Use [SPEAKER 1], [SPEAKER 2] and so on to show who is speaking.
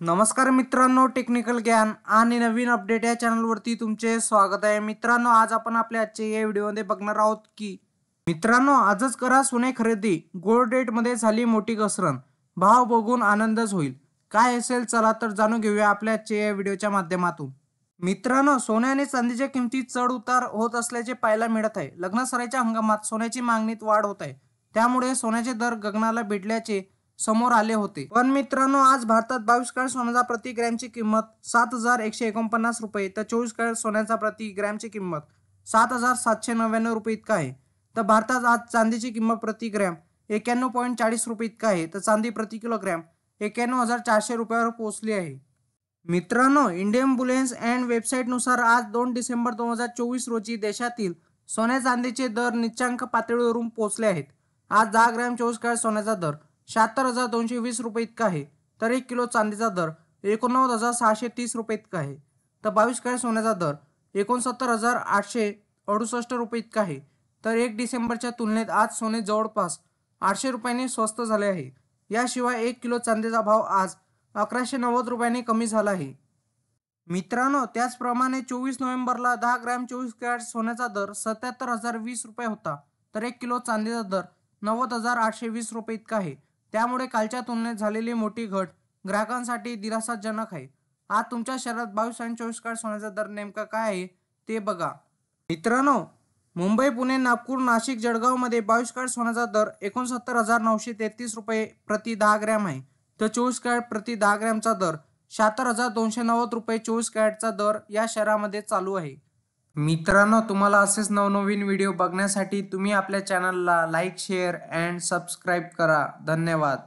[SPEAKER 1] नमस्कार मित्रांनो, टेक्निकल ज्ञान आणि नवीन अपडेट या चॅनलवरती तुमचे स्वागत आहे। मित्रांनो, आज आपण आपल्या आजच्या या व्हिडिओमध्ये बघणार आहोत की मित्रांनो आजच करा सोने खरेदी, गोल्ड रेटमध्ये झाली मोठी घसरण, भाव बघून आनंदच होईल। काय असेल चला तर जाणून घेऊया आपल्या आजच्या या व्हिडिओच्या माध्यमातून। मित्रांनो, सोने आणि चांदीच्या किमतीत चढ उतार होत असल्याचे पाहायला मिळत आहे। लग्न सराईच्या हंगामात सोन्याची मागणीत वाढ होत आहे, त्यामुळे सोन्याचे दर गगनाला भिडल्याचे समोर आले होते। पण मित्रांनो, आज भारतात 22 कॅरेट सोन्याचा प्रति ग्रॅमची किंमत 7,149 रुपये तर 24 कॅरेट सोन्याचा प्रति ग्रॅमची किंमत 7,799 रुपये इतका आहे। तर भारतात आज चांदीची किंमत प्रति ग्रॅम 91.40 रुपये इतका आहे, तर चांदी प्रति किलोग्रॅम 91,400 रुपयावर पोहोचली आहे। मित्रांनो, इंडियन बुलियन्स अँड वेबसाईटनुसार आज 2 डिसेंबर 2024 रोजी देशातील सोन्या चांदीचे दर निच्चांक पातळीवरून पोहोचले आहेत। आज 10 ग्रॅम 24 कॅरेट सोन्याचा दर 76,220 रुपये इतका आहे, तर 1 किलो चांदीचा दर 89,630 रुपये इतका आहे। तर 22 कॅरेट सोन्याचा दर 69,868 रुपये इतका आहे। तर 1 डिसेंबरच्या तुलनेत आज सोने जवळपास 800 रुपयांनी स्वस्त झाले आहे। याशिवाय 1 किलो चांदीचा भाव आज 1190 रुपयांनी कमी झाला आहे। मित्रांनो, त्याचप्रमाणे 24 नोव्हेंबरला 10 ग्रॅम 24 कॅरेट सोन्याचा दर 77,020 रुपये होता, तर 1 किलो चांदीचा दर 90,820 रुपये इतका आहे। त्यामुळे कालच्या तुलनेत झालेली मोठी घट ग्राहकांसाठी दिलासाजनक आहे। आज तुमच्या शहरात 22 आणि 24 कॅरेट सोन्याचा दर नेमका काय आहे ते बघा। मित्रांनो, मुंबई, पुणे, नागपूर, नाशिक, जळगावमध्ये 22 कॅरेट सोन्याचा दर 69,933 रुपये प्रति 10 ग्रॅम आहे, तर 24 कॅरेट प्रति 10 ग्रॅमचा दर 76,290 रुपये 24 कॅरेटचा दर या शहरामध्ये चालू आहे। मित्रांनो, तुम्हाला असेच नवनवीन व्हिडिओ बघण्यासाठी तुम्ही आपल्या चॅनलला लाईक, शेअर अँड सबस्क्राईब करा। धन्यवाद।